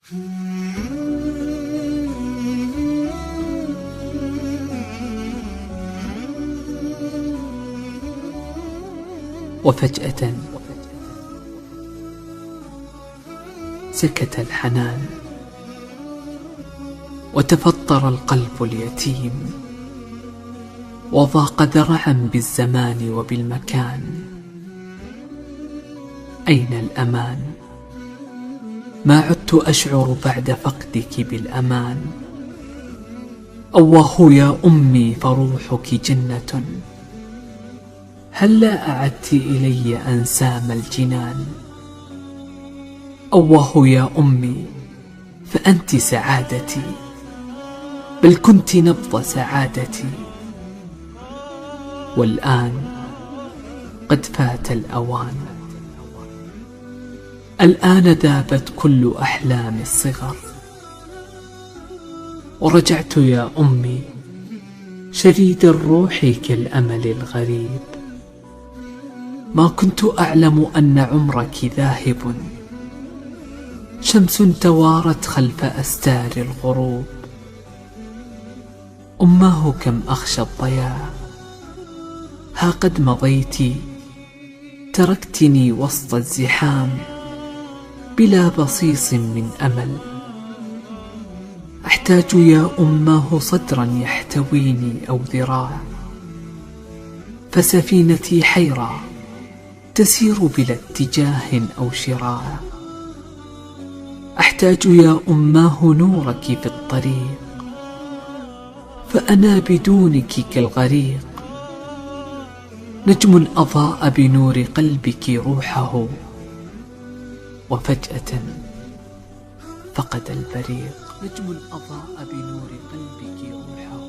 وفجأة سكت الحنان، وتفطر القلب اليتيم، وضاق ذرعا بالزمان وبالمكان. أين الأمان؟ ما عدت أشعر بعد فقدك بالأمان. أواه يا أمي فروحك جنة، هلا أعدت إلي أنسام الجنان. أواه يا أمي فأنت سعادتي، بل كنت نبض سعادتي. والآن قد فات الأوان، الآن ذابت كل أحلام الصغر. ورجعت يا أمي شريد الروح كالأمل الغريب. ما كنت أعلم أن عمرك ذاهب، شمس توارت خلف أستار الغروب. أماه كم أخشى الضياع، ها قد مضيت تركتني وسط الزحام، بلا بصيص من أمل. أحتاج يا أماه صدرا يحتويني أو ذراع، فسفينتي حيرى تسير بلا اتجاه أو شراع. أحتاج يا أماه نورك في الطريق، فأنا بدونك كالغريق. نجم أضاء بنور قلبك روحه، وفجأة فقد البريق. نجم أضاء بنور قلبك روحه.